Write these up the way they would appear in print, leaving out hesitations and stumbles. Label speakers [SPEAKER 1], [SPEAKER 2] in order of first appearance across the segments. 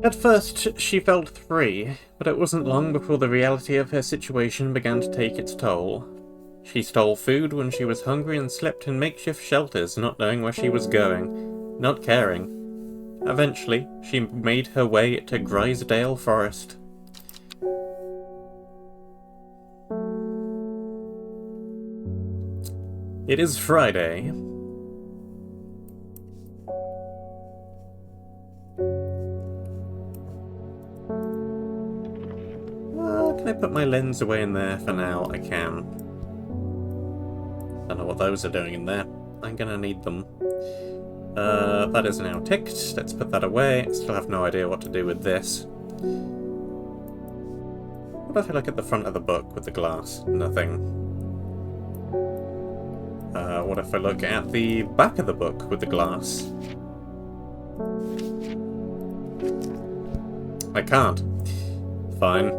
[SPEAKER 1] At first, she felt free, but it wasn't long before the reality of her situation began to take its toll. She stole food when she was hungry and slept in makeshift shelters, not knowing where she was going, not caring. Eventually, she made her way to Grisdale Forest. It is Friday. Can I put my lens away in there for now? I can. Don't know what those are doing in there. I'm gonna need them. That is now ticked. Let's put that away. Still have no idea what to do with this. What if I look at the front of the book with the glass? Nothing. What if I look at the back of the book with the glass? I can't. Fine.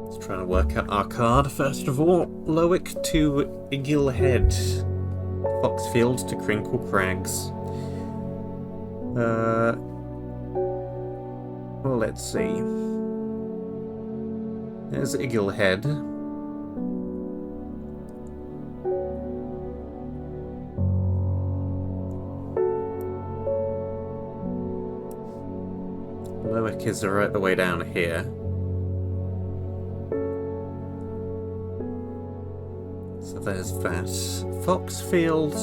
[SPEAKER 1] Let's try and work out our card first of all. Lowick to Eaglehead. Foxfield to Crinkle Crags. Well, let's see. There's Eaglehead. Lowick is right the way down here. So there's that. Foxfield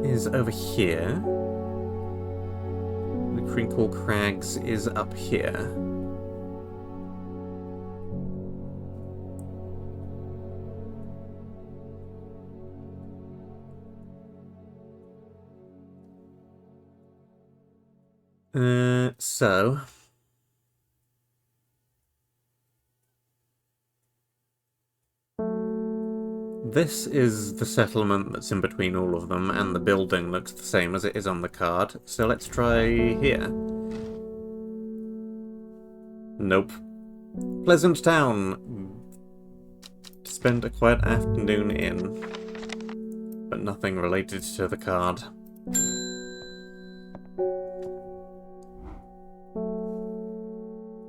[SPEAKER 1] is over here. The Crinkle Crags is up here. So this is the settlement that's in between all of them, and the building looks the same as it is on the card. So let's try here. Nope. Pleasant Town. To spend a quiet afternoon in. But nothing related to the card.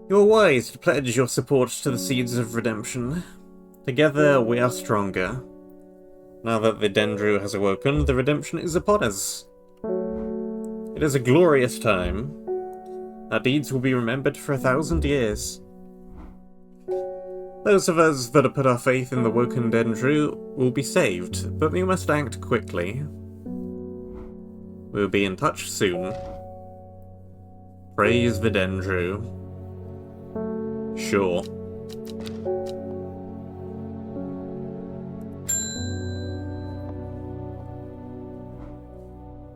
[SPEAKER 1] You're wise to pledge your support to the Seeds of Redemption. Together we are stronger. Now that the Dendru has awoken, the redemption is upon us. It is a glorious time. Our deeds will be remembered for 1,000 years. Those of us that have put our faith in the woken Dendru will be saved, but we must act quickly. We'll be in touch soon. Praise the Dendru. Sure.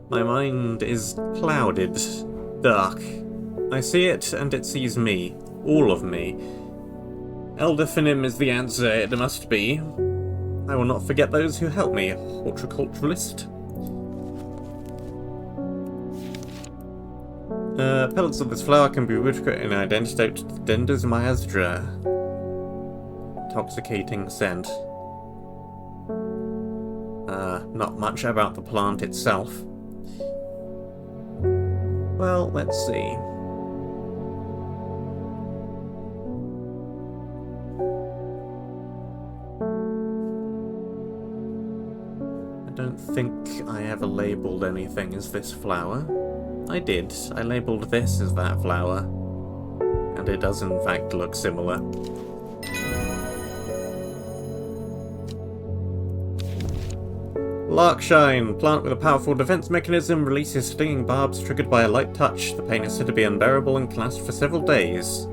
[SPEAKER 1] My mind is clouded, dark. I see it, and it sees me. All of me. Elder Finim is the answer, it must be. I will not forget those who helped me, horticulturalist. Pellets of this flower can be rooted in identified to Dender's Miasdra. Intoxicating scent. Not much about the plant itself. Well, let's see. I don't think I ever labelled anything as this flower. I did. I labelled this as that flower. And it does in fact look similar. Larkshine. Plant with a powerful defense mechanism releases stinging barbs triggered by a light touch. The pain is said to be unbearable and can last for several days.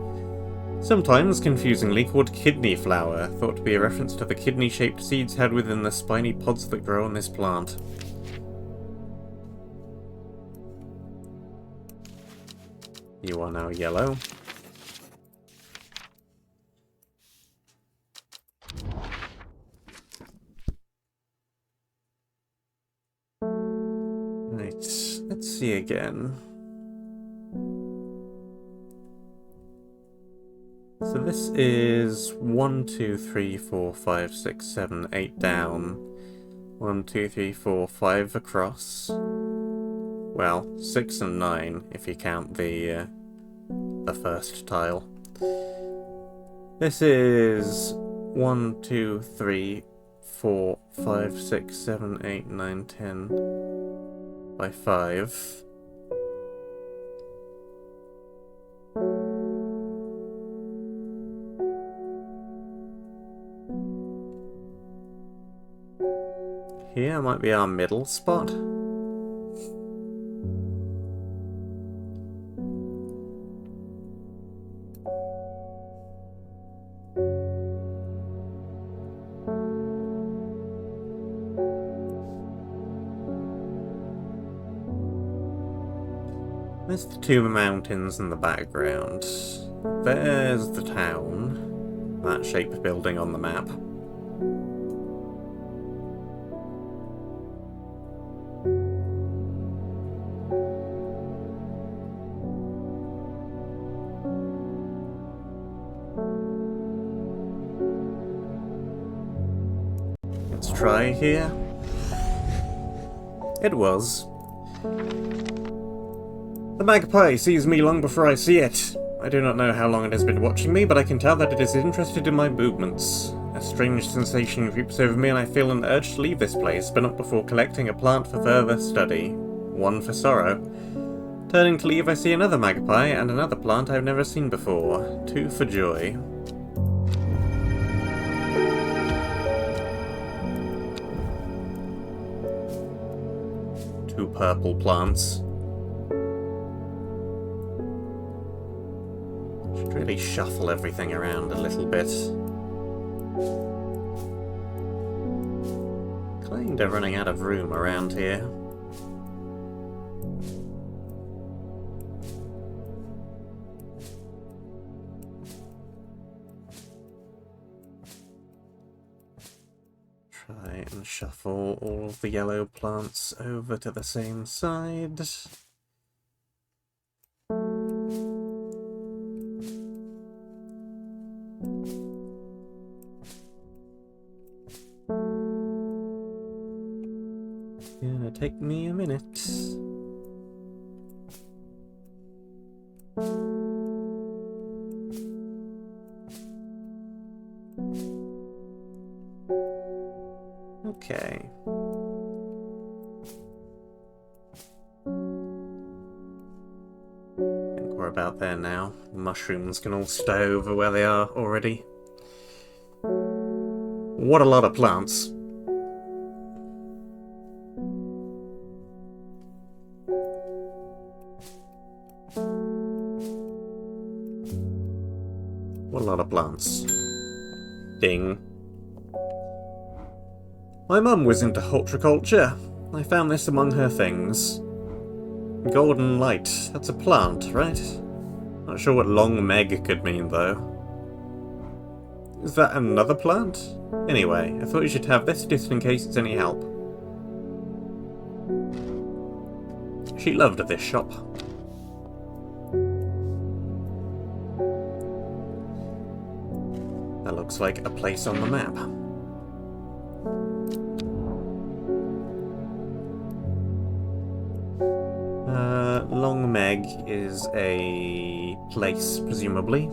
[SPEAKER 1] Sometimes confusingly called kidney flower, thought to be a reference to the kidney-shaped seeds had within the spiny pods that grow on this plant. You are now yellow. Right, let's see again. So this is 1, 2, 3, 4, 5, 6, 7, 8 down. 1, 2, 3, 4, 5 across. Well, 6 and 9, if you count the first tile. This is 1, 2, 3, 4, 5, 6, 7, 8, 9, 10 by 5. Here might be our middle spot. There's the two mountains in the background. There's the town, that shaped building on the map. Let's try here. It was. The magpie sees me long before I see it. I do not know how long it has been watching me, but I can tell that it is interested in my movements. A strange sensation creeps over me and I feel an urge to leave this place, but not before collecting a plant for further study. One for sorrow. Turning to leave, I see another magpie and another plant I've never seen before. Two for joy. Two purple plants. Should really shuffle everything around a little bit. Kinda running out of room around here. Try and shuffle all of the yellow plants over to the same side. Gonna take me a minute. Okay. I think we're about there now. Mushrooms can all stow over where they are already. What a lot of plants. What a lot of plants. Ding. My mum was into horticulture. I found this among her things. Golden light. That's a plant, right? Not sure what long Meg could mean, though. Is that another plant? Anyway, I thought you should have this just in case it's any help. She loved this shop. That looks like a place on the map. Long Meg is a place, presumably.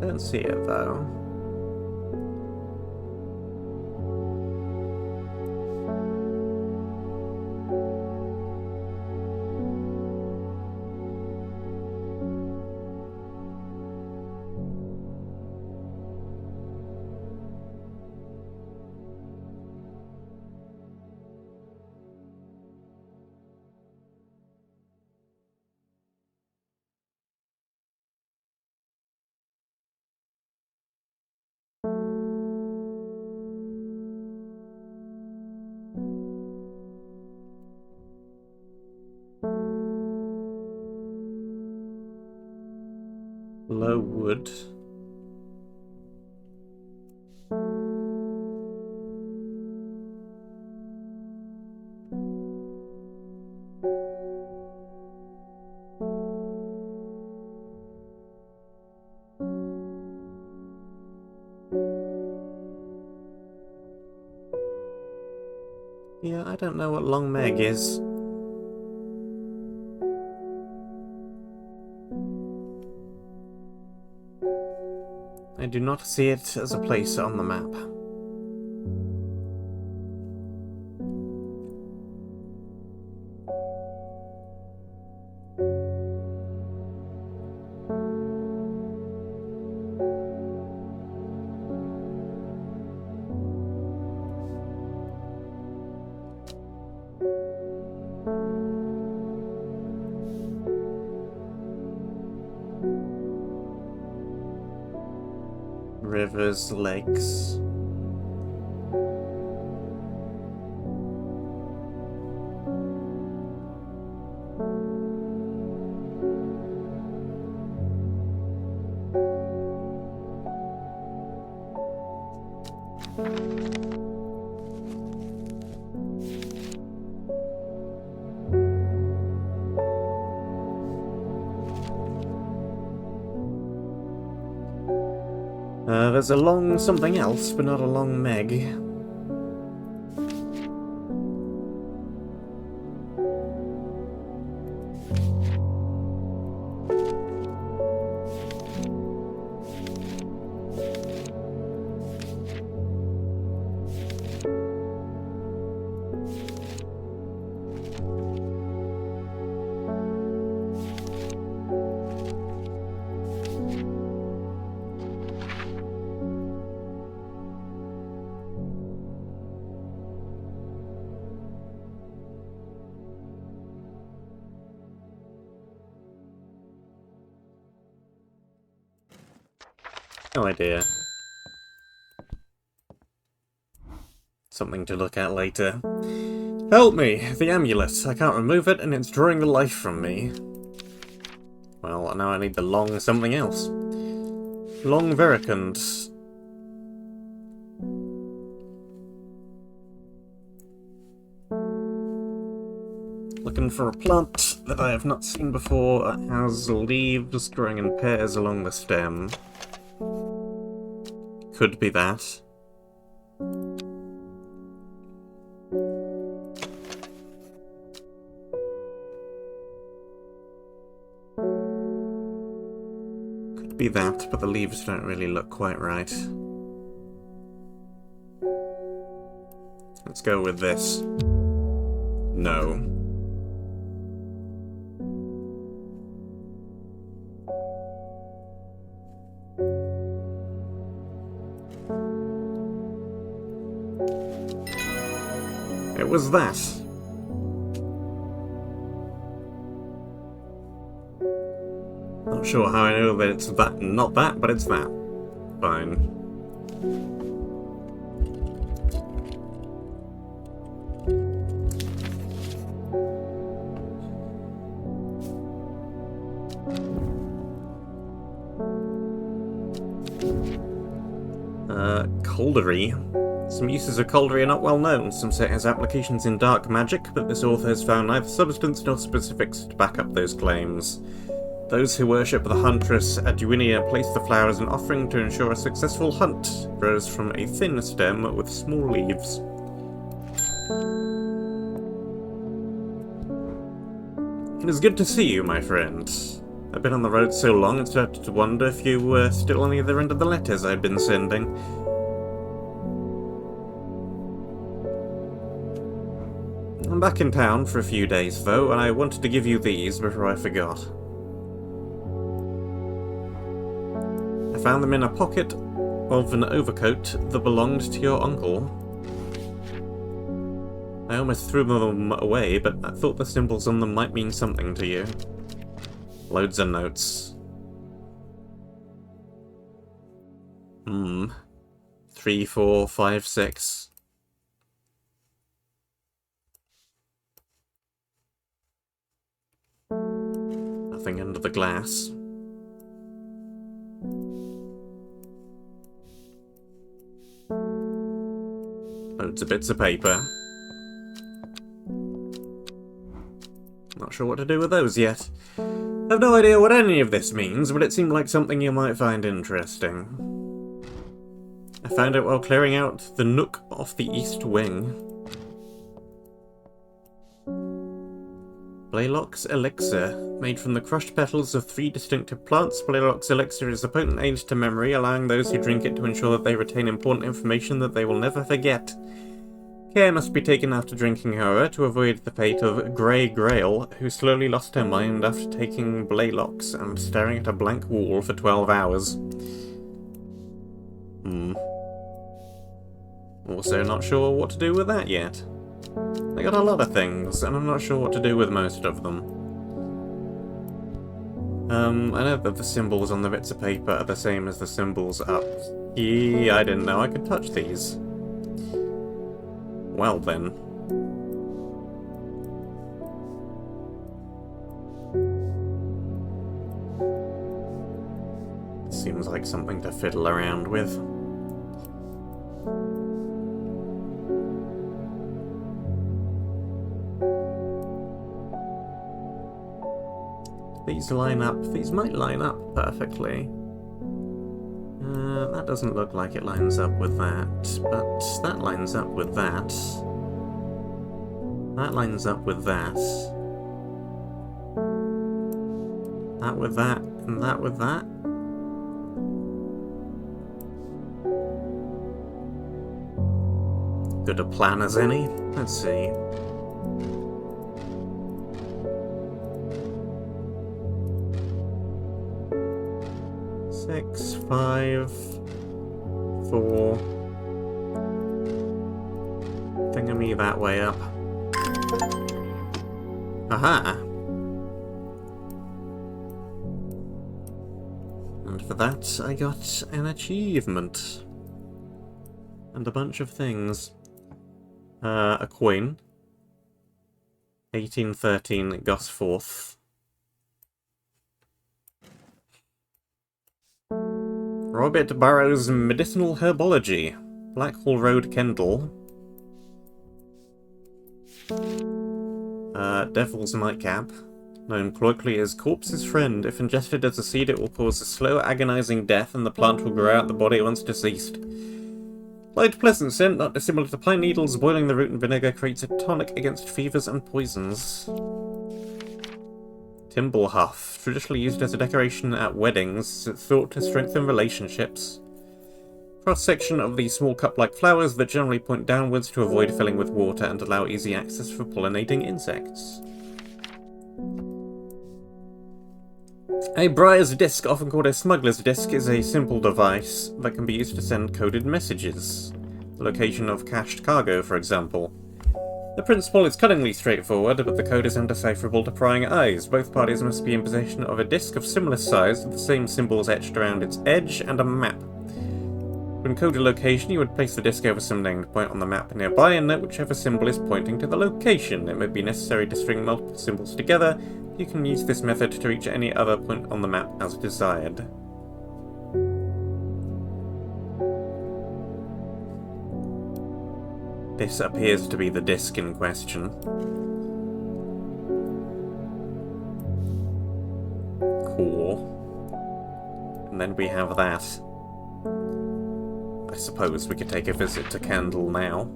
[SPEAKER 1] Don't see it though. wood. Yeah, I don't know what Long Meg is. I do not see it as a place on the map. Rivers, lakes. There's a long something else, but not a Long Meg. No idea. Something to look at later. Help me! The amulet. I can't remove it, and it's drawing the life from me. Well, now I need the long something else. Long Vericund. Looking for a plant that I have not seen before that has leaves growing in pairs along the stem. Could be that. Could be that, but the leaves don't really look quite right. Let's go with this. No. It was that. Not sure how I know that it's that and not that, but it's that. Fine. Coldery. Some uses of Coldery are not well known. Some say it has applications in dark magic, but this author has found neither substance nor specifics to back up those claims. Those who worship the huntress Adwinia place the flower as an offering to ensure a successful hunt. Grows from a thin stem with small leaves. It is good to see you, my friend. I've been on the road so long, I started to wonder if you were still on the other end of the letters I'd been sending. I'm back in town for a few days, though, and I wanted to give you these before I forgot. I found them in a pocket of an overcoat that belonged to your uncle. I almost threw them away, but I thought the symbols on them might mean something to you. Loads of notes. 3, 4, 5, 6. Nothing under the glass. Loads of bits of paper. Not sure what to do with those yet. I've no idea what any of this means, but it seemed like something you might find interesting. I found it while clearing out the nook off the east wing. Blaylock's Elixir. Made from the crushed petals of 3 distinctive plants, Blaylock's Elixir is a potent aid to memory, allowing those who drink it to ensure that they retain important information that they will never forget. Care must be taken after drinking, however, to avoid the fate of Grey Grail, who slowly lost her mind after taking Blaylock's and staring at a blank wall for 12 hours. Also not sure what to do with that yet. I got a lot of things, and I'm not sure what to do with most of them. I know that the symbols on the bits of paper are the same as the symbols up here. I didn't know I could touch these. Well then. Seems like something to fiddle around with. These line up. These might line up perfectly. That doesn't look like it lines up with that, but that lines up with that. That lines up with that. That with that, and that with that. Good a plan as any. Let's see. Six, 5, 4. Thingamy that way up. Aha! And for that, I got an achievement. And a bunch of things. A coin. 1813 Gosforth. Robert Barrow's Medicinal Herbology. Blackwall Road, Kendall. Devil's Nightcap. Known colloquially as Corpse's Friend. If ingested as a seed, it will cause a slow, agonizing death, and the plant will grow out the body once deceased. Light, pleasant scent, not dissimilar to pine needles. Boiling the root in vinegar creates a tonic against fevers and poisons. Timblehuff, traditionally used as a decoration at weddings, thought to strengthen relationships. Cross-section of these small cup-like flowers that generally point downwards to avoid filling with water and allow easy access for pollinating insects. A briar's disc, often called a smuggler's disc, is a simple device that can be used to send coded messages. The location of cached cargo, for example. The principle is cunningly straightforward, but the code is undecipherable to prying eyes. Both parties must be in possession of a disc of similar size with the same symbols etched around its edge and a map. To encode a location, you would place the disc over some named point on the map nearby and note whichever symbol is pointing to the location. It may be necessary to string multiple symbols together. You can use this method to reach any other point on the map as desired. This appears to be the disc in question. Cool. And then we have that. I suppose we could take a visit to Candle now.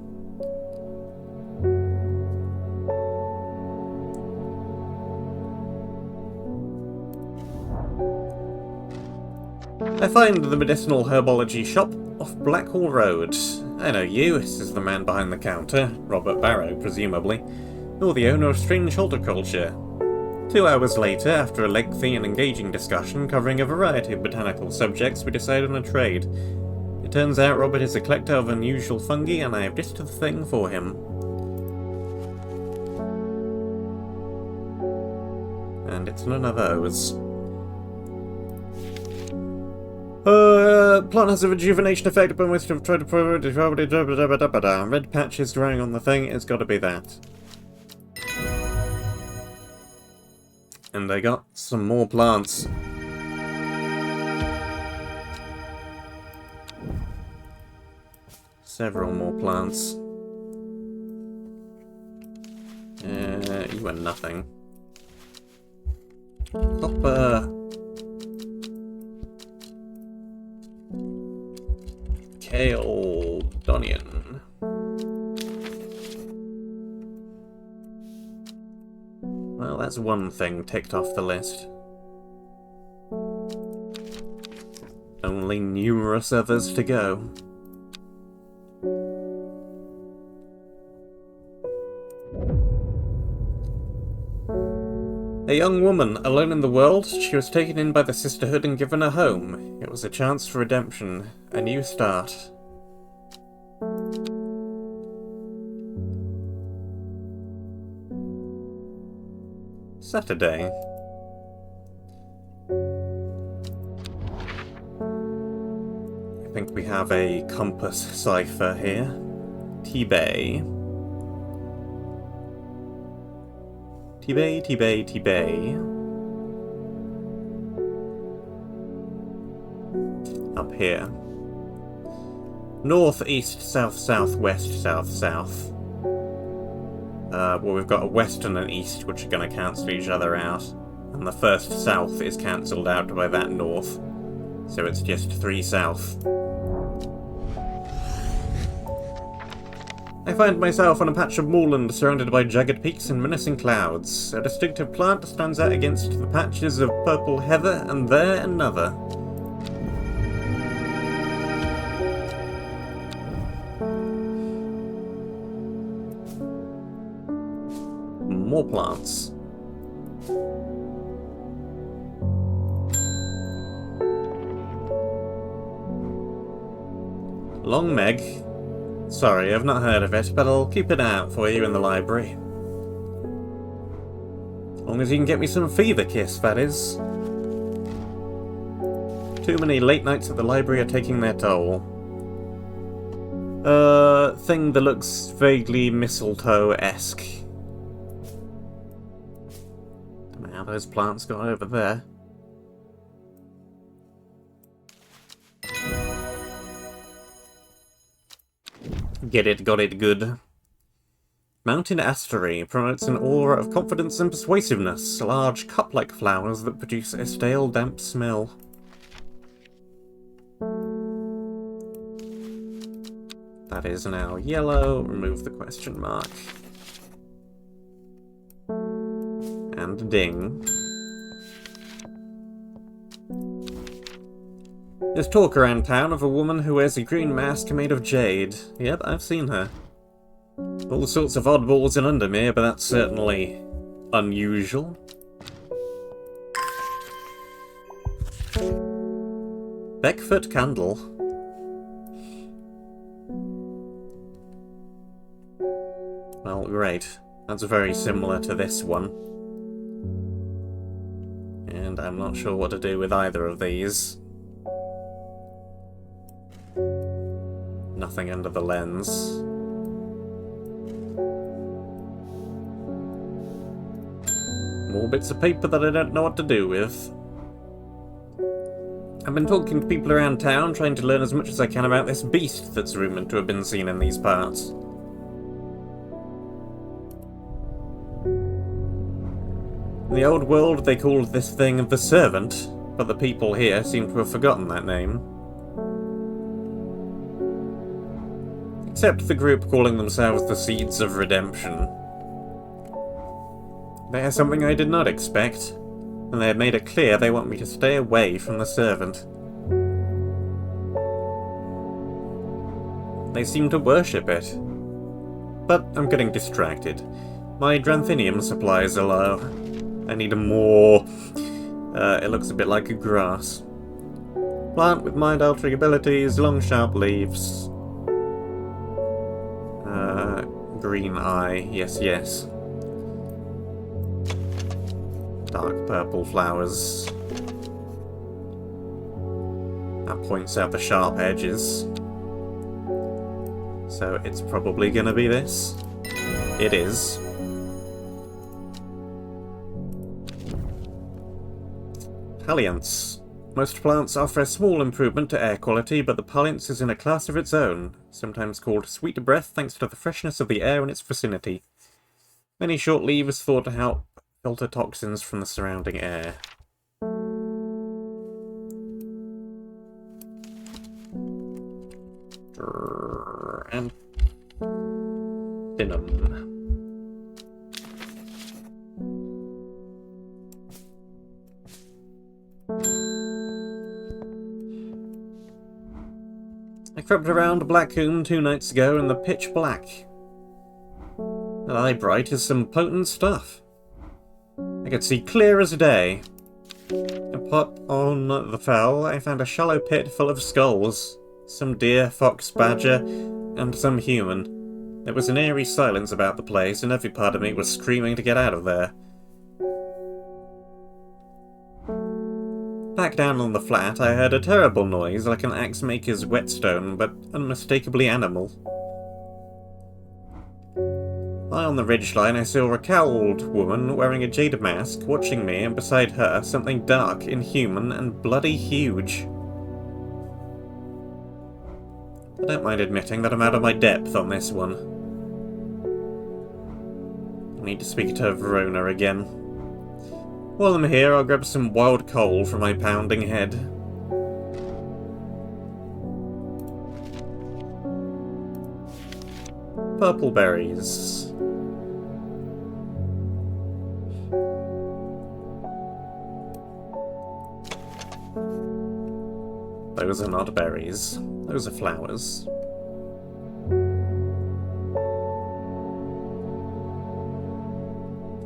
[SPEAKER 1] I find the medicinal herbology shop off Blackwall Road. I know you, says the man behind the counter, Robert Barrow, presumably. You're the owner of Strange Horticulture. 2 hours later, after a lengthy and engaging discussion covering a variety of botanical subjects, we decide on a trade. It turns out Robert is a collector of unusual fungi, and I have just the thing for him. And it's none of those. Plant has a rejuvenation effect upon which to try to prove it. Red patches growing on the thing, it's gotta be that. And I got some more plants. Several more plants. You are nothing. Copper. Kale. Donian. Well, that's one thing ticked off the list. Only numerous others to go. A young woman, alone in the world, she was taken in by the Sisterhood and given a home. It was a chance for redemption, a new start. Saturday. I think we have a compass cipher here. T-Bay. T-Bay, T-Bay, T-Bay. Up here. North, east, south, south, west, south, south. Well, we've got a west and an east, which are going to cancel each other out. And the first south is cancelled out by that north. So it's just 3 south. I find myself on a patch of moorland surrounded by jagged peaks and menacing clouds. A distinctive plant stands out against the patches of purple heather, and there another. More plants. Long Meg. Sorry, I've not heard of it, but I'll keep an eye out for you in the library. As long as you can get me some fever kiss, that is. Too many late nights at the library are taking their toll. Thing that looks vaguely mistletoe-esque. Don't know how those plants got over there. Get it, got it, good. Mountain Astery promotes an aura of confidence and persuasiveness, large cup-like flowers that produce a stale, damp smell. That is now yellow, remove the question mark. And ding. There's talk around town of a woman who wears a green mask made of jade. Yep, I've seen her. All sorts of oddballs in Undermere, but that's certainly unusual. Beckford Candle. Well, great. That's very similar to this one. And I'm not sure what to do with either of these. Nothing under the lens. More bits of paper that I don't know what to do with. I've been talking to people around town, trying to learn as much as I can about this beast that's rumoured to have been seen in these parts. In the old world, they called this thing the Servant, but the people here seem to have forgotten that name. Except the group calling themselves the Seeds of Redemption. They are something I did not expect, and they have made it clear they want me to stay away from the Servant. They seem to worship it. But I'm getting distracted. My Dranthinium supplies are low. I need more... it looks a bit like a grass. Plant with mind-altering abilities, long sharp leaves. Green eye, yes, yes. Dark purple flowers. That points out the sharp edges. So it's probably gonna be this. It is. Palliance. Most plants offer a small improvement to air quality, but the palliance is in a class of its own, sometimes called sweet breath thanks to the freshness of the air in its vicinity. Many short leaves thought to help filter toxins from the surrounding air. And cinnamon. I crept around Blackcomb 2 nights ago in the pitch black. The eye bright is some potent stuff. I could see clear as day. Up on the fell, I found a shallow pit full of skulls. Some deer, fox, badger, and some human. There was an eerie silence about the place, and every part of me was screaming to get out of there. Back down on the flat, I heard a terrible noise, like an axe maker's whetstone, but unmistakably animal. High on the ridgeline, I saw a cowled woman wearing a jade mask, watching me, and beside her, something dark, inhuman, and bloody huge. I don't mind admitting that I'm out of my depth on this one. I need to speak to Verona again. While I'm here, I'll grab some wild coal for my pounding head. Purple berries. Those are not berries. Those are flowers.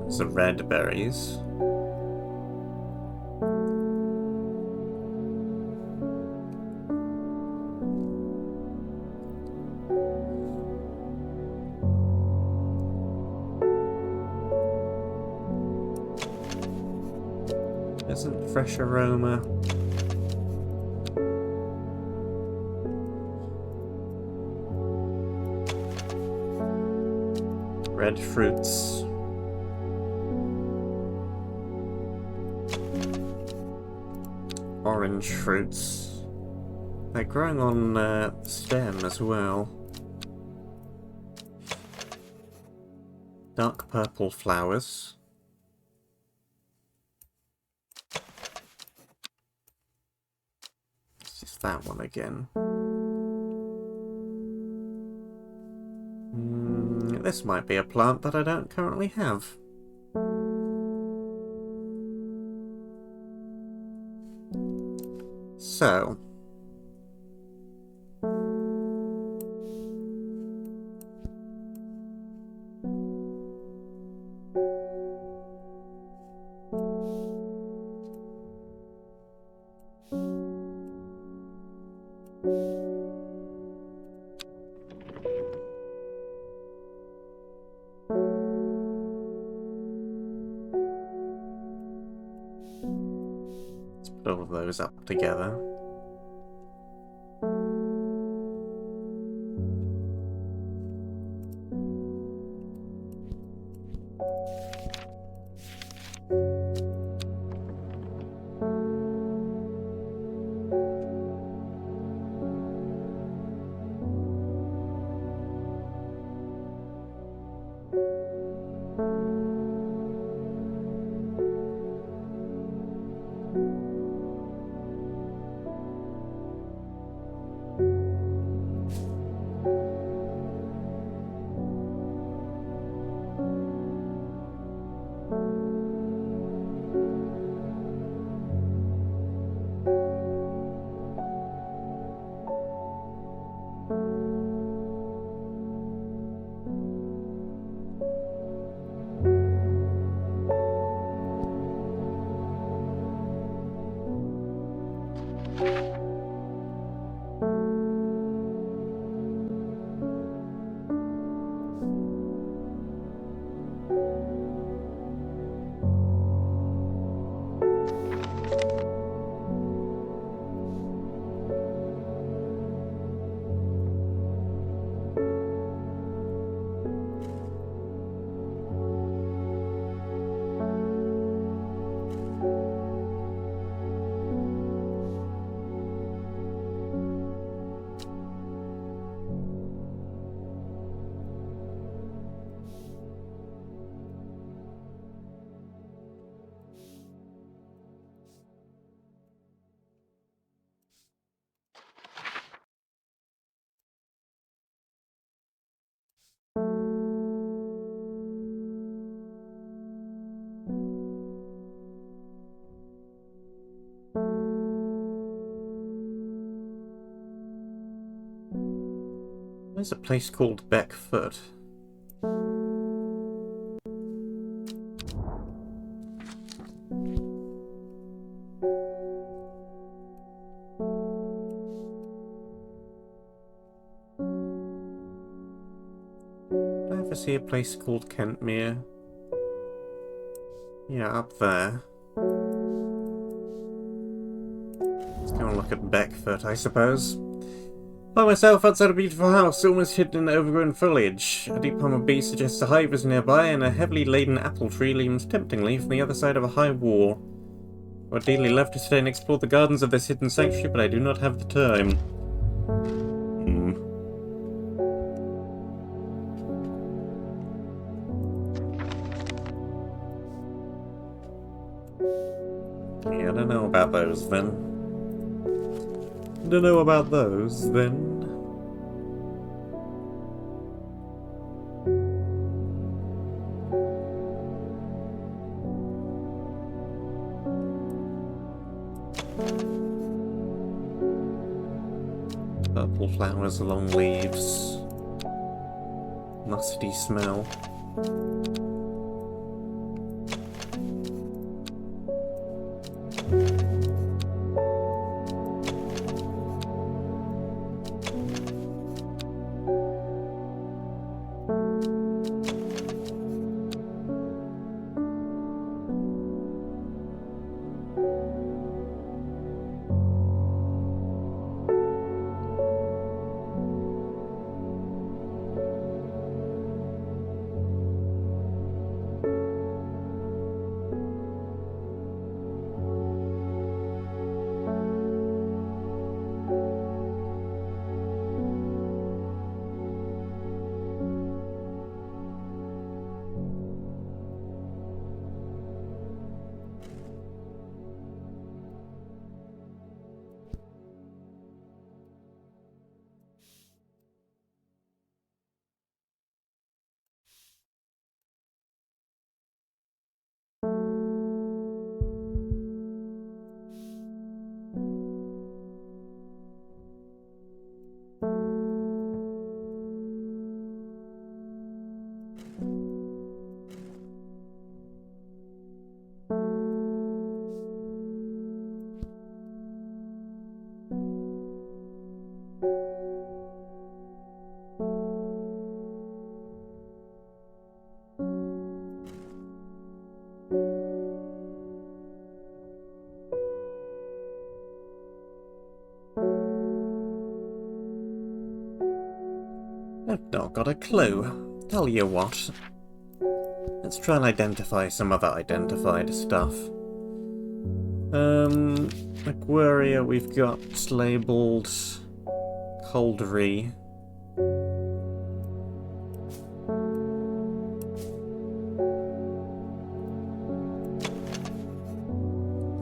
[SPEAKER 1] Those are red berries. Isn't fresh aroma. Red fruits. Orange fruits. They're growing on stem as well. Dark purple flowers. This is that one again. This might be a plant that I don't currently have. So. Put all of those up together. There's a place called Beckfoot. Did I ever see a place called Kentmere? Yeah, up there. Let's go and look at Beckfoot, I suppose. By myself outside a beautiful house, almost hidden in overgrown foliage. A deep hum of bees suggests a hive is nearby, and a heavily laden apple tree leans temptingly from the other side of a high wall. I would dearly love to stay and explore the gardens of this hidden sanctuary, but I do not have the time. Yeah, I don't know about those then. Don't know about those then. Purple flowers, long leaves. Musty smell. I've not got a clue. Tell you what. Let's try and identify some other identified stuff. Aquaria we've got labelled Coldry.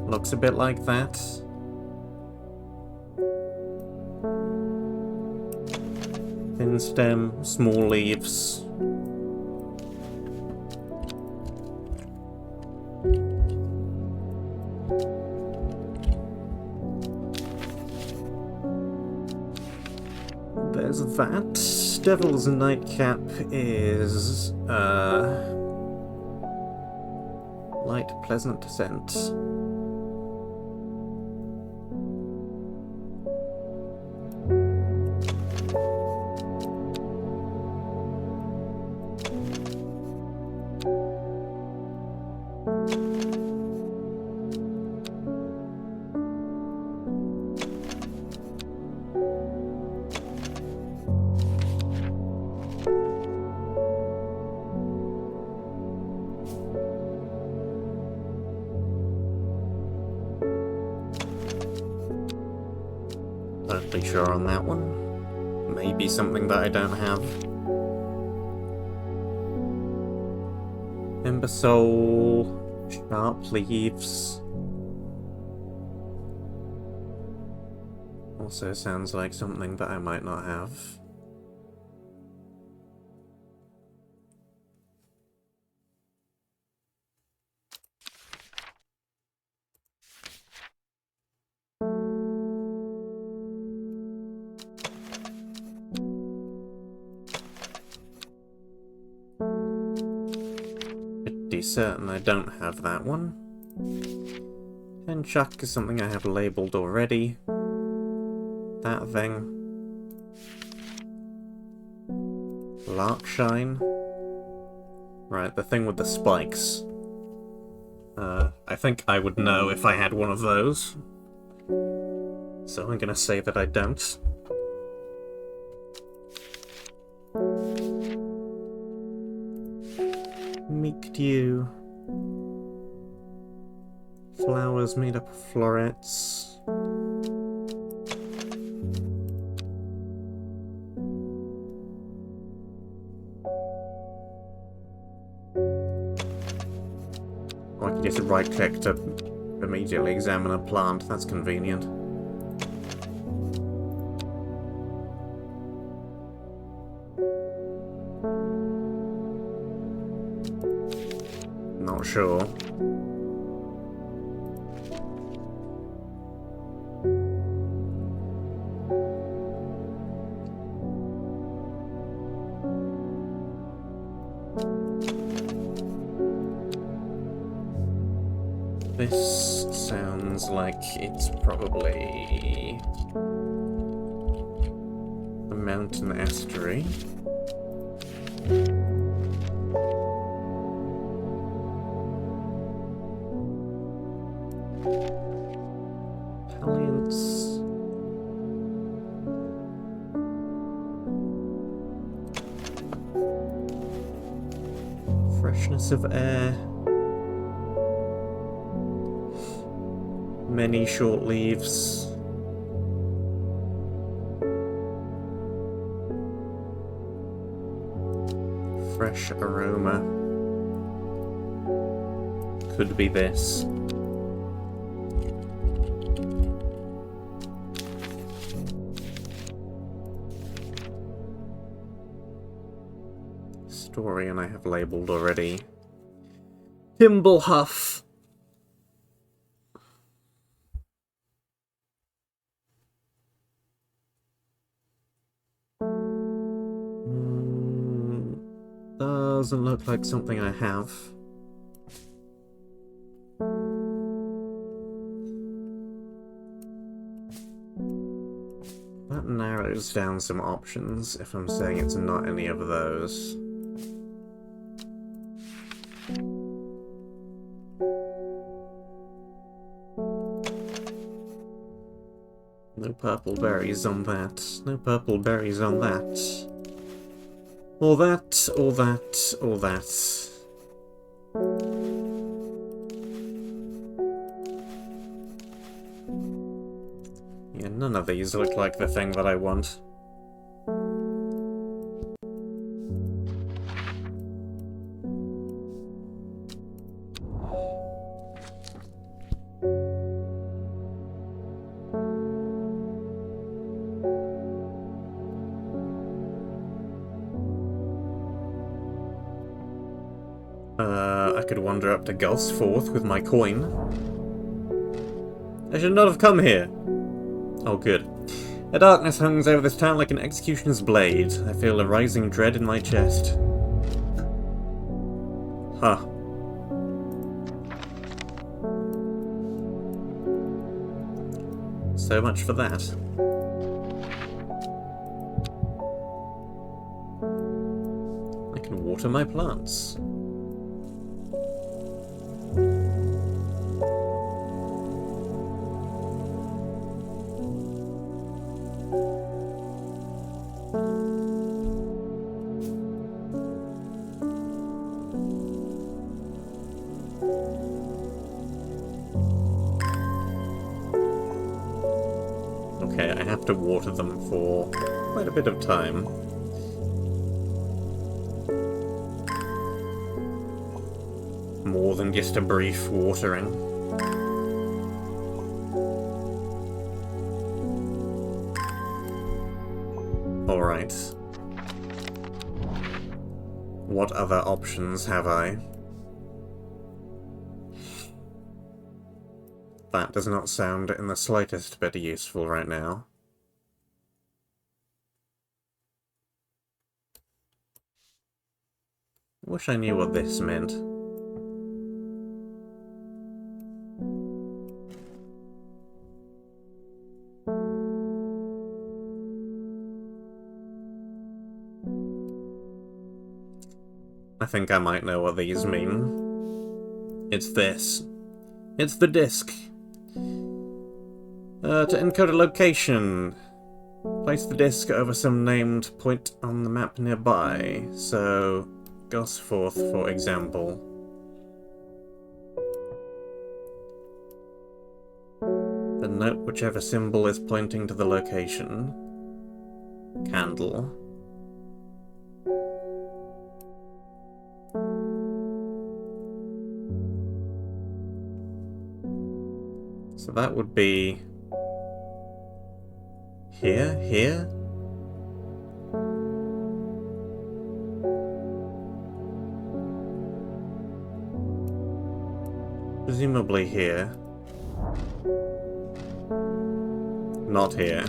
[SPEAKER 1] Looks a bit like that. Thin stem, small leaves. There's that. Devil's Nightcap is light pleasant scent. Totally sure on that one. Maybe something that I don't have. Imbecile, sharp leaves. Also sounds like something that I might not have. pretty certain I don't have that one. Henchuck is something I have labelled already. That thing. Larkshine. Right, the thing with the spikes. I think I would know if I had one of those. So I'm gonna say that I don't. Meek dew. Flowers made up of florets. Oh, I can just right click to immediately examine a plant. That's convenient. Not sure. This sounds like it's probably a mountain estuary. Palliance. Freshness of air. Many short leaves. Fresh aroma. Could be this. Story, and I have labelled already. Thimblehuff. Doesn't look like something I have. That narrows down some options if I'm saying it's not any of those. No purple berries on that. No purple berries on that. Or that, or that, or that. Yeah, none of these look like the thing that I want. I could wander up to Gulfsforth with my coin. I should not have come here. Oh, good. A darkness hangs over this town like an executioner's blade. I feel a rising dread in my chest. Huh. So much for that. I can water my plants. Okay, I have to water them for quite a bit of time. More than just a brief watering. Alright. What other options have I? That does not sound in the slightest bit useful right now. I wish I knew what this meant. I think I might know what these mean. It's this. It's the disc. To encode a location, place the disc over some named point on the map nearby. So, Gosforth, for example. Then note whichever symbol is pointing to the location. Candle. So that would be... here? Presumably here. Not here.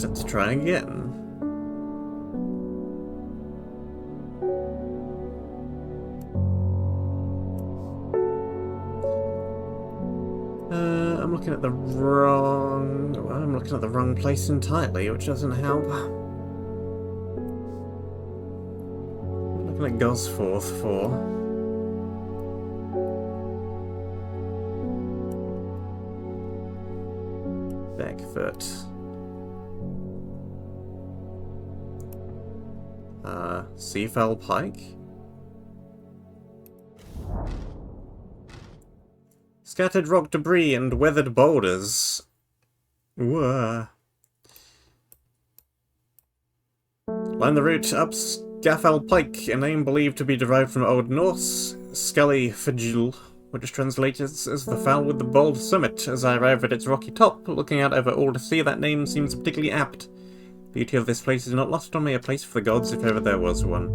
[SPEAKER 1] Let's try again. I'm looking at the wrong... I'm looking at the wrong place entirely, which doesn't help. I'm looking at Gosforth for... Beckford. Seafell Pike? Scattered rock debris and weathered boulders. Line the route up Scaffell Pike, a name believed to be derived from Old Norse, Scully Fajil, which translates as the fell with the bold summit. As I arrive at its rocky top, looking out over all to sea, that name seems particularly apt. The beauty of this place is not lost on me, a place for the gods if ever there was one.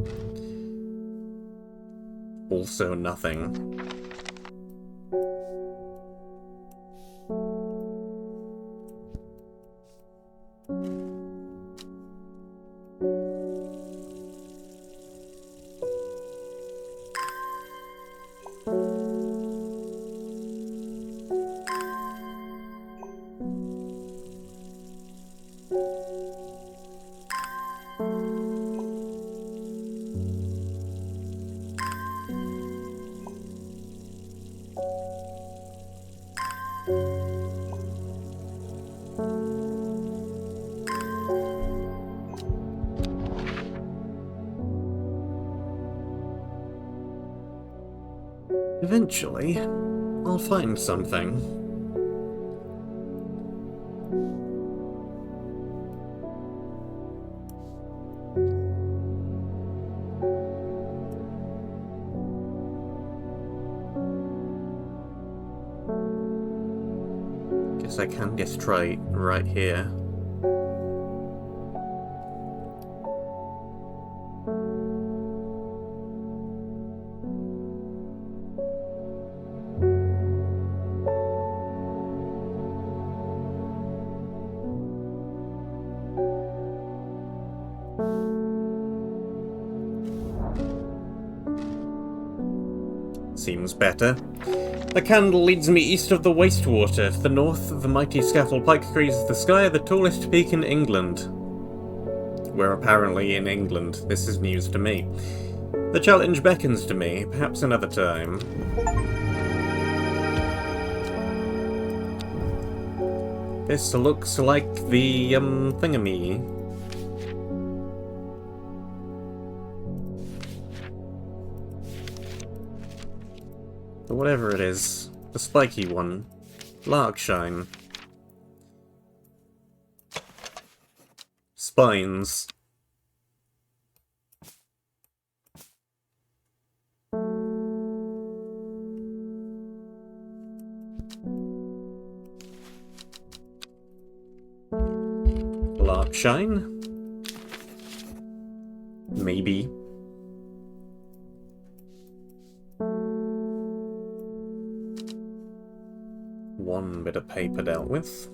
[SPEAKER 1] Also nothing. Eventually, I'll find something. Guess I can just try right here. Seems better. The candle leads me east of the wastewater. To the north, the mighty Scaffold Pike grazes the sky, the tallest peak in England. We're apparently in England. This is news to me. The challenge beckons to me. Perhaps another time. This looks like the, thingamy. But whatever it is, the spiky one. Larkshine. Spines. sharp shine? Maybe. One bit of paper dealt with.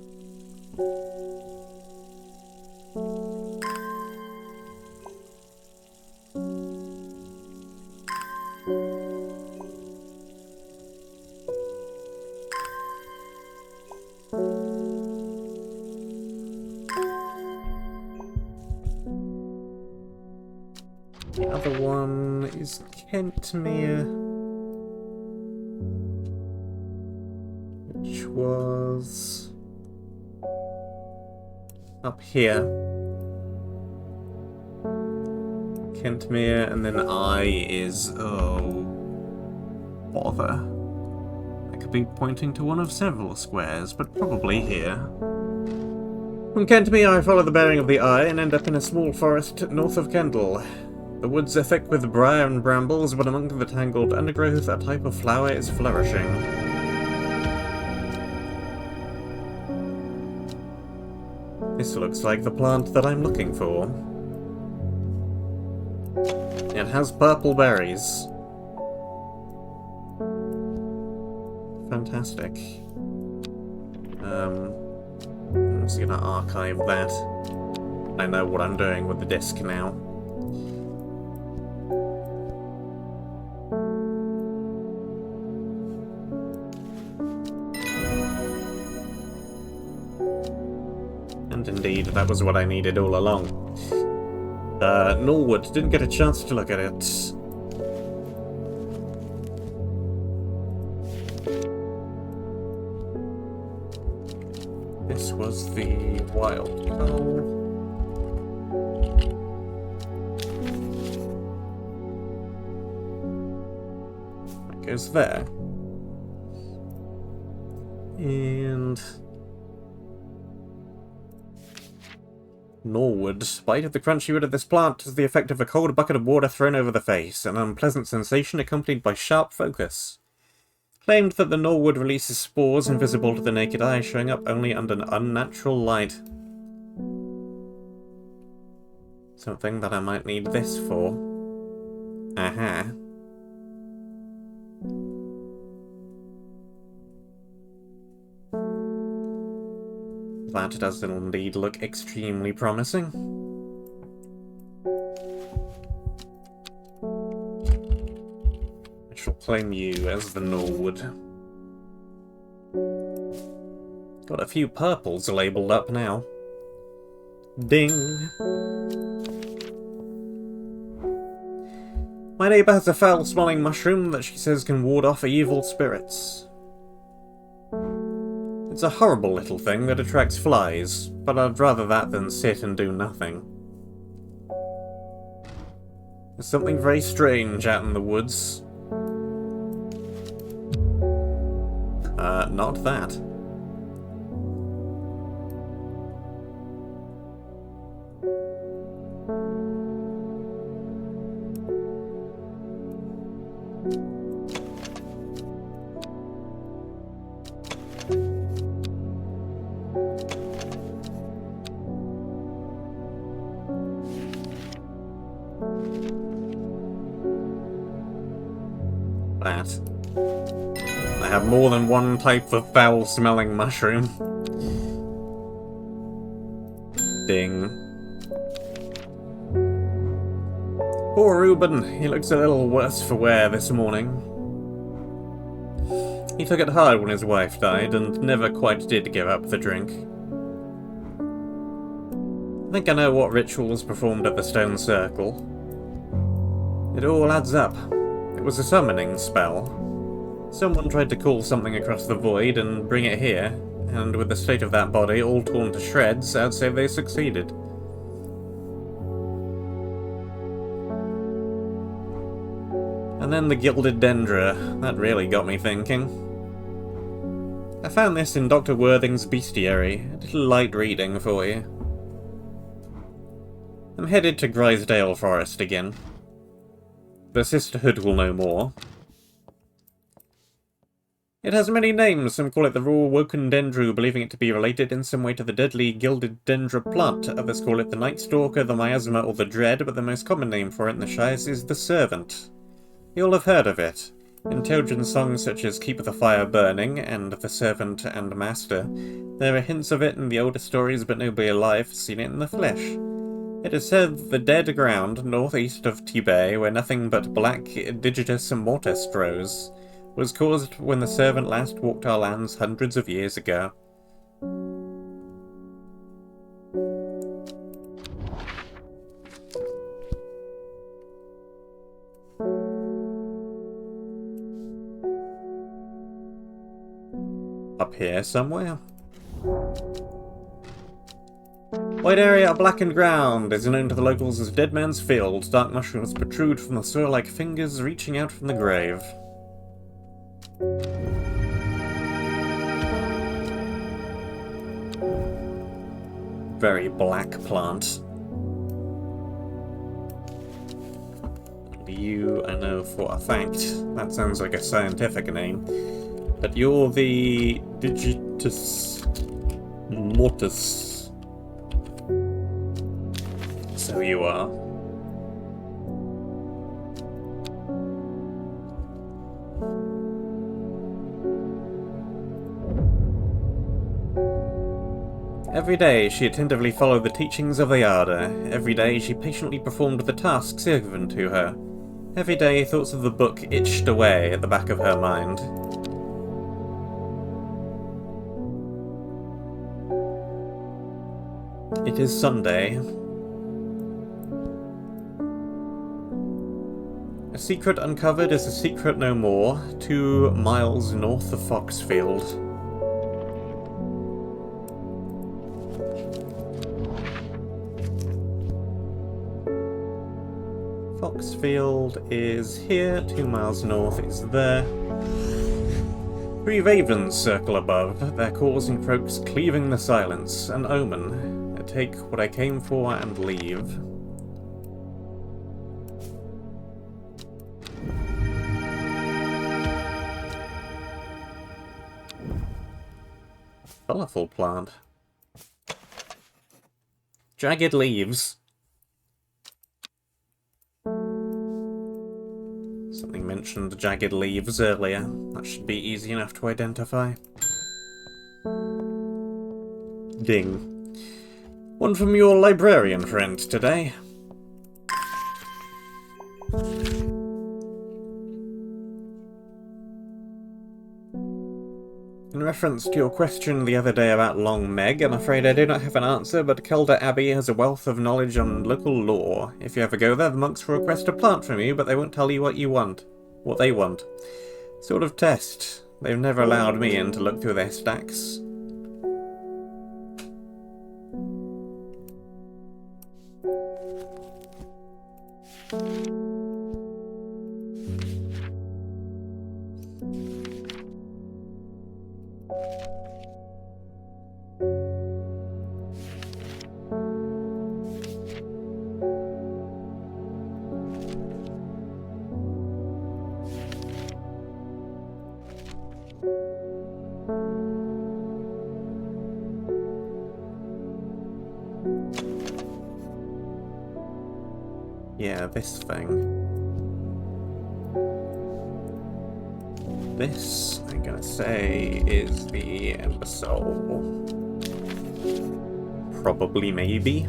[SPEAKER 1] The other one is Kentmere, which was up here. Kentmere, and then I is... oh, bother. I could be pointing to one of several squares, but probably here. From Kentmere, I follow the bearing of the eye and end up in a small forest north of Kendal. The woods are thick with briar and brambles, but among the tangled undergrowth, a type of flower is flourishing. This looks like the plant that I'm looking for. It has purple berries. Fantastic. I'm just gonna archive that. I know what I'm doing with the disc now. And indeed, that was what I needed all along. Norwood, didn't get a chance to look at it. This was the wild coal. That goes there. And... Norwood. Bite of the crunchy root of this plant has the effect of a cold bucket of water thrown over the face, an unpleasant sensation accompanied by sharp focus. Claimed that the Norwood releases spores invisible to the naked eye, showing up only under an unnatural light. Something that I might need this for. Aha. That does indeed look extremely promising. I shall claim you as the Norwood. Got a few purples labelled up now. Ding! My neighbour has a foul-smelling mushroom that she says can ward off evil spirits. It's a horrible little thing that attracts flies, but I'd rather that than sit and do nothing. There's something very strange out in the woods. Not that. That. I have more than one type of foul-smelling mushroom. Ding. Poor Reuben, he looks a little worse for wear this morning. He took it hard when his wife died, and never quite did give up the drink. I think I know what ritual was performed at the stone circle. It all adds up. It was a summoning spell. Someone tried to call something across the void and bring it here, and with the state of that body all torn to shreds, I'd say they succeeded. And then the Gilded Dendra, that really got me thinking. I found this in Dr. Worthing's Bestiary, a little light reading for you. I'm headed to Grisdale Forest again. The Sisterhood will know more. It has many names. Some call it the raw woken dendru, believing it to be related in some way to the deadly gilded dendra plant. Others call it the night stalker, the miasma, or the dread, but the most common name for it in the Shires is the servant. You'll have heard of it. In children's songs such as Keep the Fire Burning and The Servant and Master, there are hints of it in the older stories, but nobody alive has seen it in the flesh. It is said that the dead ground northeast of Tibet, where nothing but black digitus mortis grows, was caused when the servant last walked our lands hundreds of years ago. Up here somewhere. Wide area of blackened ground is known to the locals as Dead Man's Field. Dark mushrooms protrude from the soil like fingers reaching out from the grave. Very black plant. You, I know for a fact, that sounds like a scientific name, but you're the digitus mortis. So you are. Every day she attentively followed the teachings of the Yada. Every day she patiently performed the tasks given to her. Every day thoughts of the book itched away at the back of her mind. It is Sunday. A secret uncovered is a secret no more, 2 miles north of Foxfield. Foxfield is here, 2 miles north is there. 3 ravens circle above, their calls and croaks cleaving the silence, an omen. I take what I came for and leave. Colourful plant. Jagged leaves. Something mentioned jagged leaves earlier. That should be easy enough to identify. Ding. One from your librarian friend today. In reference to your question the other day about Long Meg, I'm afraid I do not have an answer, but Kelda Abbey has a wealth of knowledge on local lore. If you ever go there, the monks will request a plant from you, but they won't tell you what you want. What they want. Sort of test. They've never allowed me in to look through their stacks. Yeah, this thing. This, I'm gonna say, is the Embersoul. Probably, maybe.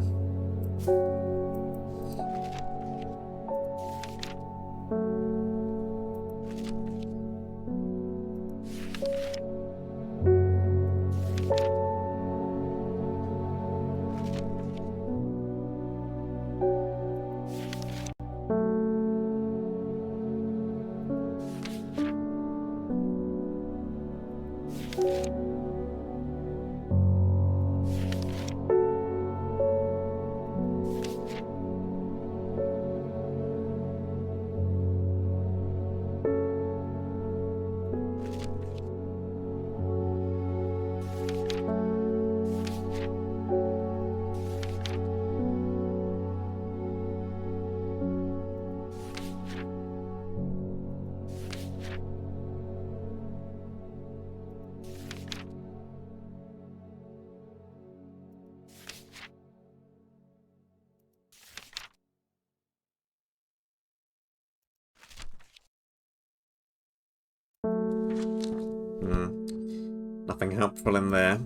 [SPEAKER 1] something helpful in there.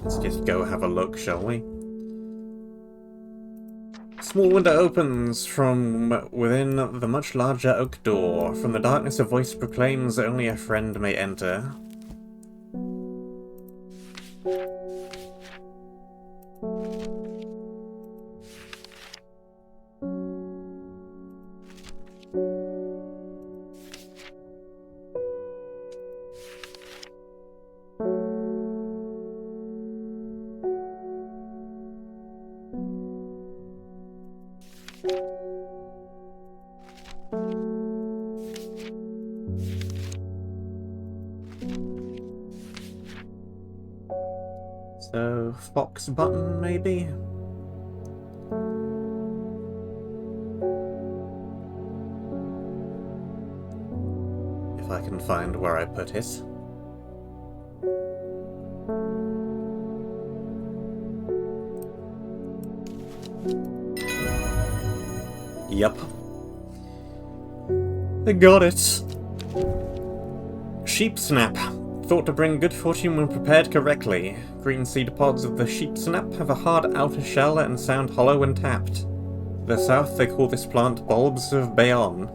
[SPEAKER 1] Let's just go have a look, shall we? Small window opens from within the much larger oak door. From the darkness a voice proclaims that only a friend may enter. So, Fox button, maybe? If I can find where I put it. Yep. I got it. Sheep snap. Thought to bring good fortune when prepared correctly. Green seed pods of the sheep snap have a hard outer shell and sound hollow when tapped. To the south they call this plant bulbs of Bayonne.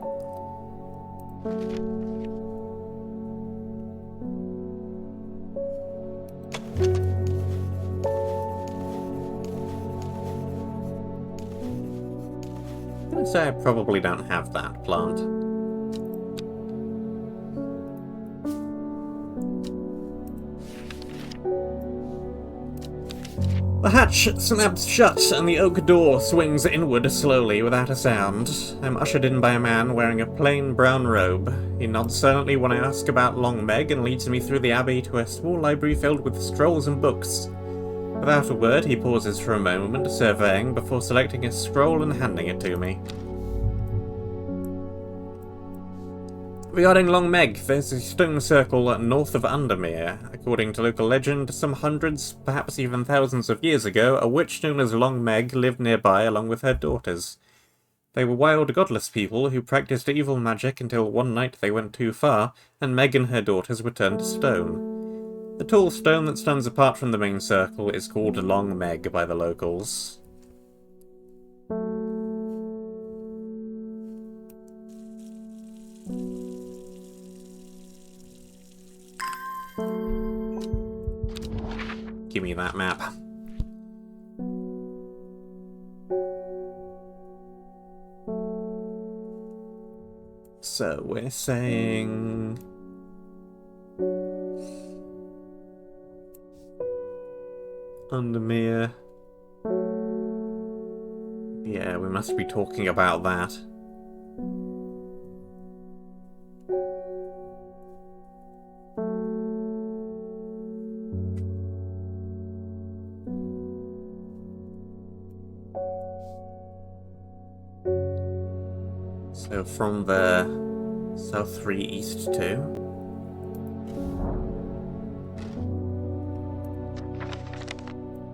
[SPEAKER 1] I'd say I probably don't have that plant. The hatch snaps shut and the oak door swings inward slowly without a sound. I'm ushered in by a man wearing a plain brown robe. He nods silently when I ask about Long Meg and leads me through the abbey to a small library filled with scrolls and books. Without a word, he pauses for a moment, surveying, before selecting a scroll and handing it to me. Regarding Long Meg, there's a stone circle north of Undermere. According to local legend, some hundreds, perhaps even thousands of years ago, a witch known as Long Meg lived nearby along with her daughters. They were wild, godless people who practiced evil magic until one night they went too far, and Meg and her daughters were turned to stone. The tall stone that stands apart from the main circle is called Long Meg by the locals. Give me that map. So we're saying... Undermere. Yeah, we must be talking about that. So from there, south 3, east 2.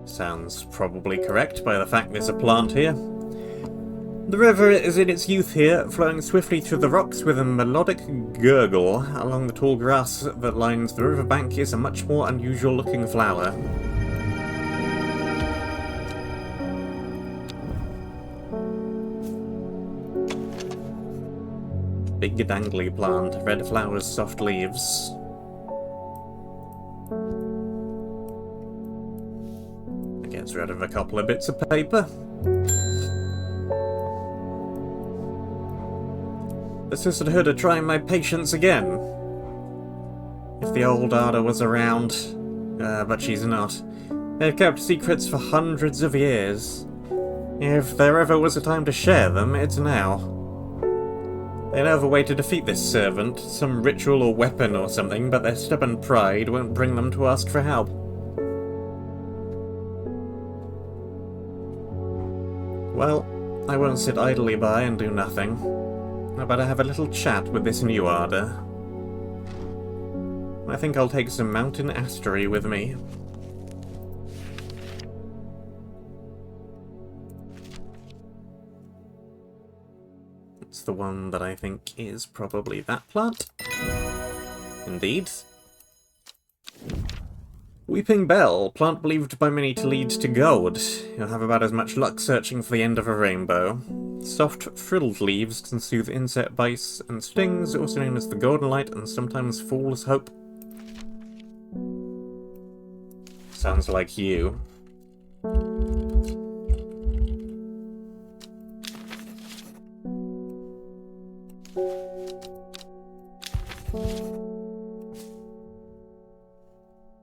[SPEAKER 1] Sounds probably correct by the fact there's a plant here. The river is in its youth here, flowing swiftly through the rocks with a melodic gurgle. Along the tall grass that lines the riverbank is a much more unusual looking flower. Big dangly plant, red flowers, soft leaves. Gets rid of a couple of bits of paper. The sisterhood are trying my patience again. If the old Ada was around, but she's not. They've kept secrets for hundreds of years. If there ever was a time to share them, it's now. They know of a way to defeat this servant, some ritual or weapon or something, but their stubborn pride won't bring them to ask for help. Well, I won't sit idly by and do nothing. I better have a little chat with this new Ada. I think I'll take some mountain astery with me. It's the one that I think is probably that plant. Indeed. Weeping Bell, plant believed by many to lead to gold. You'll have about as much luck searching for the end of a rainbow. Soft, frilled leaves can soothe insect bites and stings, also known as the golden light and sometimes fool's hope. Sounds like you.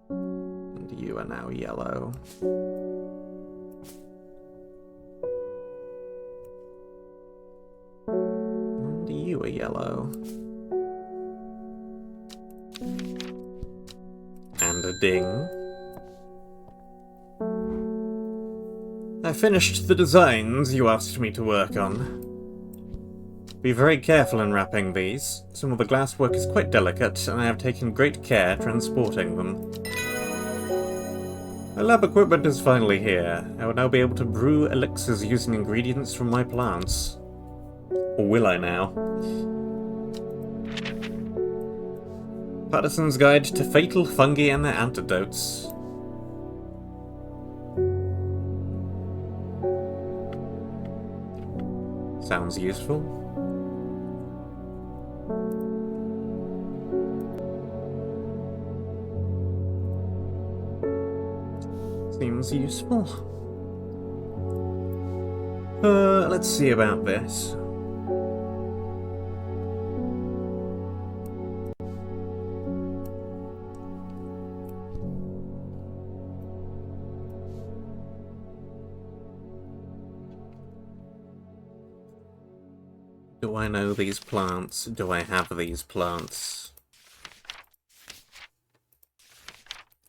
[SPEAKER 1] And you are now yellow. And you are yellow. And a ding. I finished the designs you asked me to work on. Be very careful in wrapping these. Some of the glasswork is quite delicate, and I have taken great care transporting them. My lab equipment is finally here. I will now be able to brew elixirs using ingredients from my plants. Or will I now? Patterson's Guide to Fatal Fungi and Their Antidotes. Sounds useful. Seems useful. Let's see about this. Do I know these plants? Do I have these plants?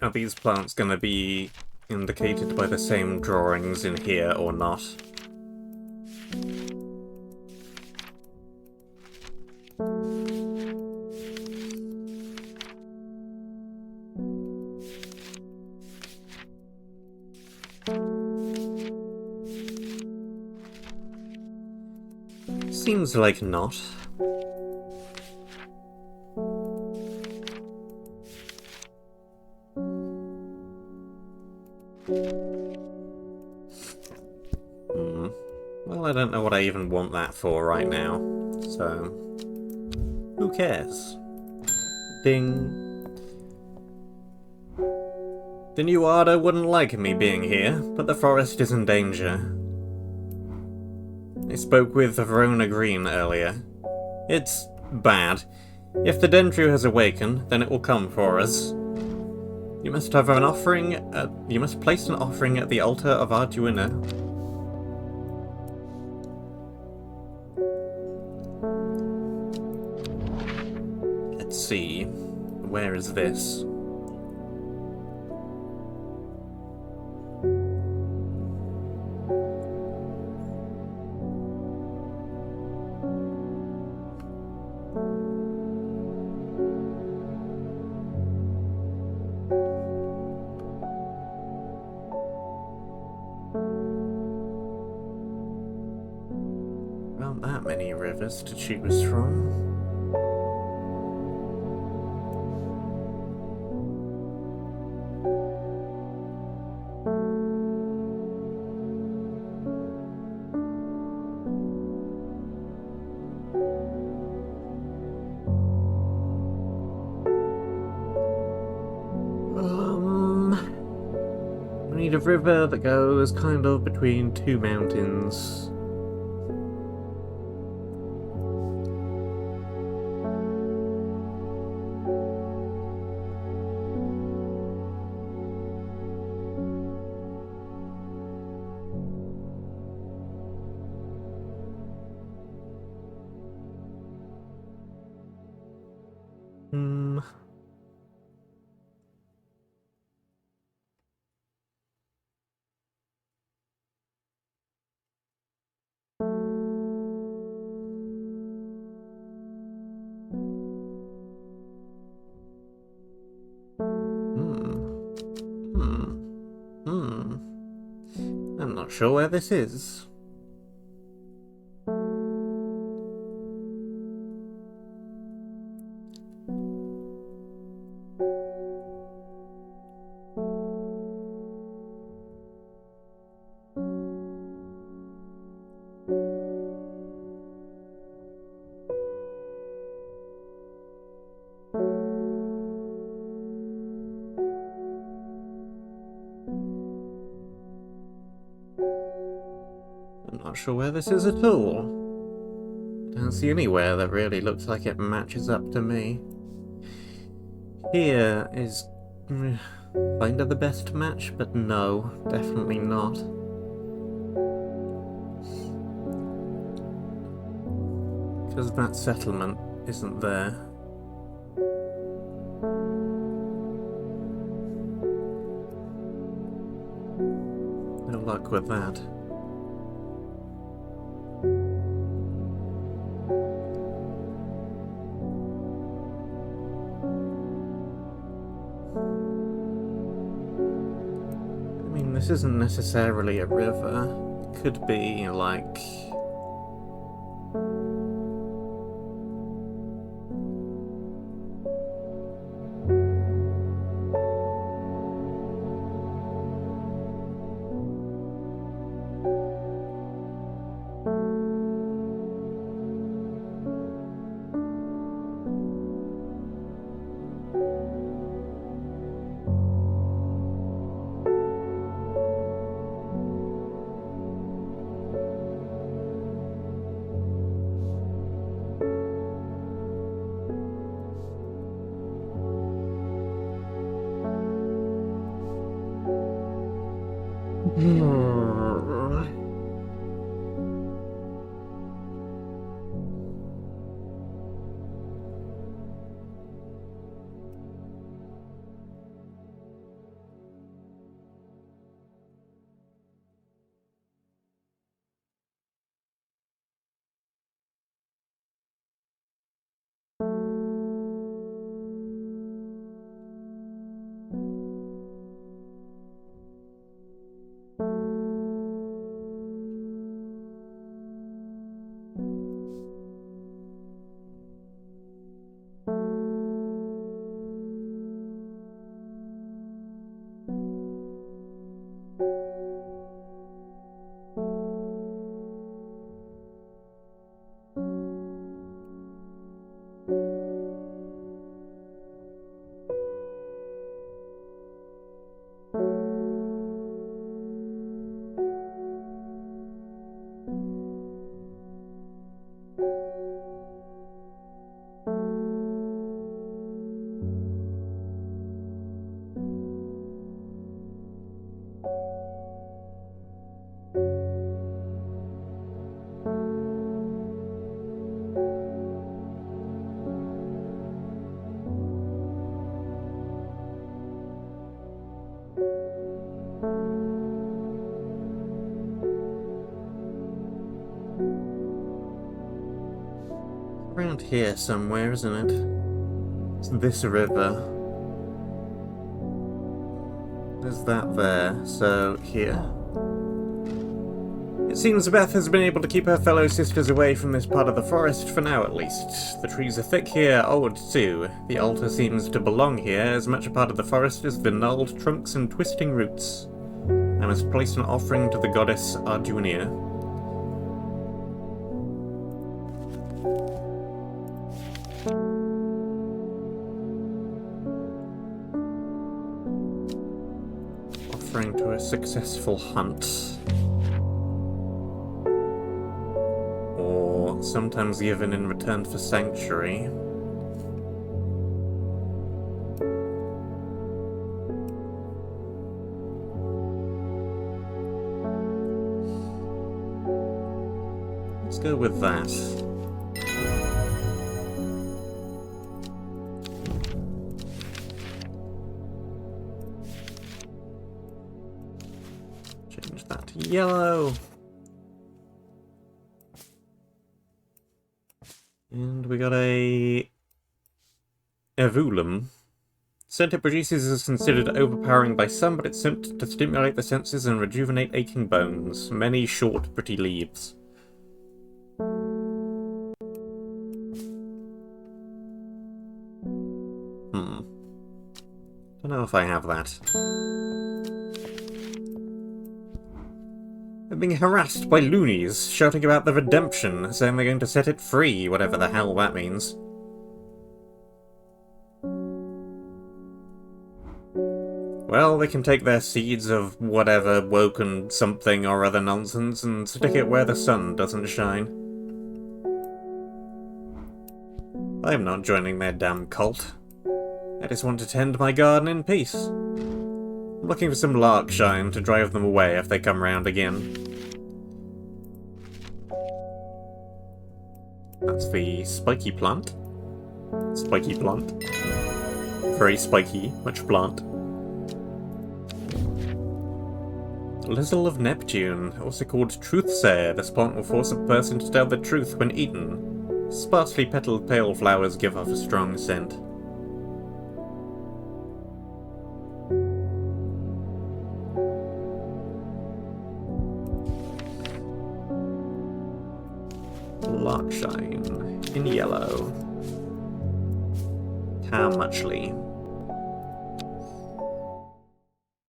[SPEAKER 1] Are these plants gonna be indicated by the same drawings in here or not? Seems like not. Well, I don't know what I even want that for right now, so who cares? Ding. The new Ardo wouldn't like me being here, but the forest is in danger. I spoke with Verona Green earlier. It's bad. If the Dendru has awakened, then it will come for us. You must have an offering. You must place an offering at the altar of Arduino. Let's see. Where is this? That many rivers to choose from. We need a river that goes kind of between two mountains. I'm not sure where this is. not sure where this is at all. Don't see anywhere that really looks like it matches up to me. Here is kind of the best match, but no, definitely not. Because that settlement isn't there. No luck with that. I mean, this isn't necessarily a river. It could be, like... around here somewhere, isn't it? It's this river. There's that there, so here. It seems Beth has been able to keep her fellow sisters away from this part of the forest, for now at least. The trees are thick here, old too. The altar seems to belong here, as much a part of the forest as the gnarled trunks and twisting roots. I must place an offering to the goddess Arjunia. Offering to a successful hunt. Or sometimes given in return for sanctuary. Let's go with that. Change that to yellow. And we got a Evulum. Scent it produces is considered overpowering by some, but it's sent to stimulate the senses and rejuvenate aching bones. Many short, pretty leaves. Don't know if I have that. I'm being harassed by loonies, shouting about the redemption, saying they're going to set it free, whatever the hell that means. Well, they can take their seeds of whatever woken something or other nonsense and stick it where the sun doesn't shine. I'm not joining their damn cult. I just want to tend my garden in peace. I'm looking for some lark shine to drive them away if they come round again. That's the spiky plant. Spiky plant. Very spiky, much plant. Lizzle of Neptune, also called Truthsayer. This plant will force a person to tell the truth when eaten. Sparsely petaled pale flowers give off a strong scent. Larkshine in yellow. How muchly?